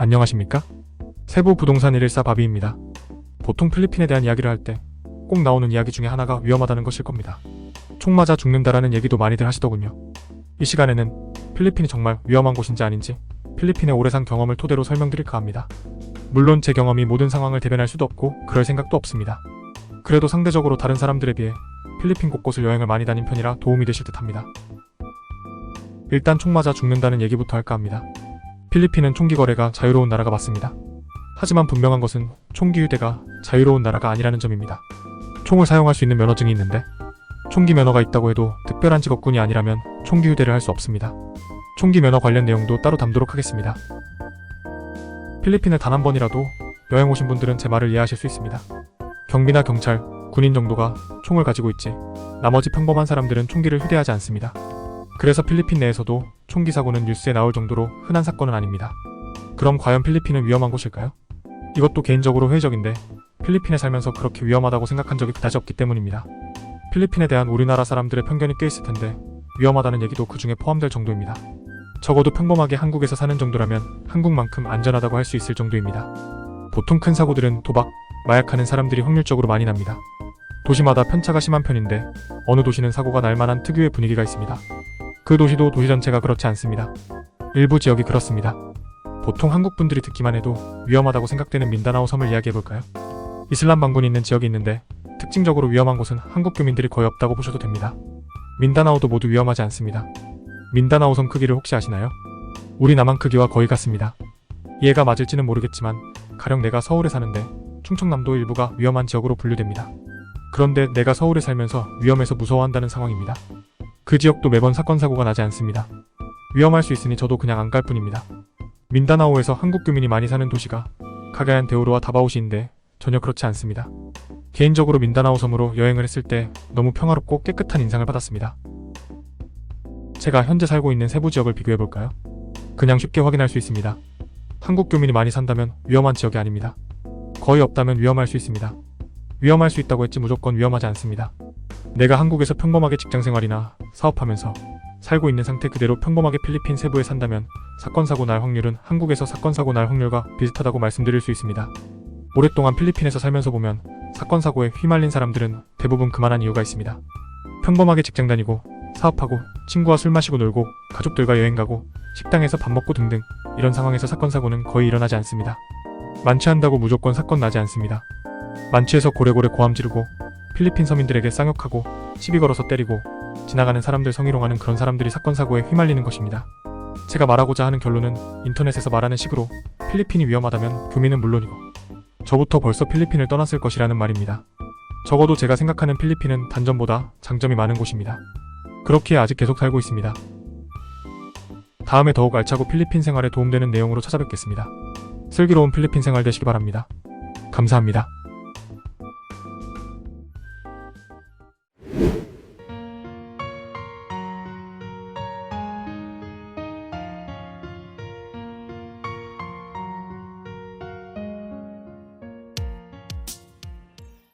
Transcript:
안녕하십니까? 세부 부동산 114 바비입니다. 보통 필리핀에 대한 이야기를 할 때 꼭 나오는 이야기 중에 하나가 위험하다는 것일 겁니다. 총 맞아 죽는다라는 얘기도 많이들 하시더군요. 이 시간에는 필리핀이 정말 위험한 곳인지 아닌지 필리핀의 오래 산 경험을 토대로 설명드릴까 합니다. 물론 제 경험이 모든 상황을 대변할 수도 없고 그럴 생각도 없습니다. 그래도 상대적으로 다른 사람들에 비해 필리핀 곳곳을 여행을 많이 다닌 편이라 도움이 되실 듯 합니다. 일단 총 맞아 죽는다는 얘기부터 할까 합니다. 필리핀은 총기 거래가 자유로운 나라가 맞습니다. 하지만 분명한 것은 총기 휴대가 자유로운 나라가 아니라는 점입니다. 총을 사용할 수 있는 면허증이 있는데 총기 면허가 있다고 해도 특별한 직업군이 아니라면 총기 휴대를 할 수 없습니다. 총기 면허 관련 내용도 따로 담도록 하겠습니다. 필리핀을 단 한 번이라도 여행 오신 분들은 제 말을 이해하실 수 있습니다. 경비나 경찰, 군인 정도가 총을 가지고 있지 나머지 평범한 사람들은 총기를 휴대하지 않습니다. 그래서 필리핀 내에서도 총기 사고는 뉴스에 나올 정도로 흔한 사건은 아닙니다. 그럼 과연 필리핀은 위험한 곳일까요? 이것도 개인적으로 회의적인데 필리핀에 살면서 그렇게 위험하다고 생각한 적이 그다지 없기 때문입니다. 필리핀에 대한 우리나라 사람들의 편견이 꽤 있을 텐데 위험하다는 얘기도 그 중에 포함될 정도입니다. 적어도 평범하게 한국에서 사는 정도라면 한국만큼 안전하다고 할 수 있을 정도입니다. 보통 큰 사고들은 도박, 마약하는 사람들이 확률적으로 많이 납니다. 도시마다 편차가 심한 편인데 어느 도시는 사고가 날 만한 특유의 분위기가 있습니다. 그 도시도 도시 전체가 그렇지 않습니다. 일부 지역이 그렇습니다. 보통 한국 분들이 듣기만 해도 위험하다고 생각되는 민다나오 섬을 이야기해볼까요? 이슬람 반군이 있는 지역이 있는데 특징적으로 위험한 곳은 한국 교민들이 거의 없다고 보셔도 됩니다. 민다나오도 모두 위험하지 않습니다. 민다나오 섬 크기를 혹시 아시나요? 우리 남한 크기와 거의 같습니다. 이해가 맞을지는 모르겠지만 가령 내가 서울에 사는데 충청남도 일부가 위험한 지역으로 분류됩니다. 그런데 내가 서울에 살면서 위험해서 무서워한다는 상황입니다. 그 지역도 매번 사건 사고가 나지 않습니다. 위험할 수 있으니 저도 그냥 안 갈 뿐입니다. 민다나오에서 한국 교민이 많이 사는 도시가 카가얀 데오르와 다바오시인데 전혀 그렇지 않습니다. 개인적으로 민다나오 섬으로 여행을 했을 때 너무 평화롭고 깨끗한 인상을 받았습니다. 제가 현재 살고 있는 세부 지역을 비교해볼까요? 그냥 쉽게 확인할 수 있습니다. 한국 교민이 많이 산다면 위험한 지역이 아닙니다. 거의 없다면 위험할 수 있습니다. 위험할 수 있다고 했지 무조건 위험하지 않습니다. 내가 한국에서 평범하게 직장생활이나 사업하면서 살고 있는 상태 그대로 평범하게 필리핀 세부에 산다면 사건 사고 날 확률은 한국에서 사건 사고 날 확률과 비슷하다고 말씀드릴 수 있습니다. 오랫동안 필리핀에서 살면서 보면 사건 사고에 휘말린 사람들은 대부분 그만한 이유가 있습니다. 평범하게 직장 다니고 사업하고 친구와 술 마시고 놀고 가족들과 여행 가고 식당에서 밥 먹고 등등 이런 상황에서 사건 사고는 거의 일어나지 않습니다. 만취한다고 무조건 사건 나지 않습니다. 만취해서 고래고래 고함 지르고 필리핀 서민들에게 쌍욕하고 시비 걸어서 때리고 지나가는 사람들 성희롱하는 그런 사람들이 사건 사고에 휘말리는 것입니다. 제가 말하고자 하는 결론은 인터넷에서 말하는 식으로 필리핀이 위험하다면 교민은 물론이고 저부터 벌써 필리핀을 떠났을 것이라는 말입니다. 적어도 제가 생각하는 필리핀은 단점보다 장점이 많은 곳입니다. 그렇기에 아직 계속 살고 있습니다. 다음에 더욱 알차고 필리핀 생활에 도움되는 내용으로 찾아뵙겠습니다. 슬기로운 필리핀 생활 되시기 바랍니다. 감사합니다.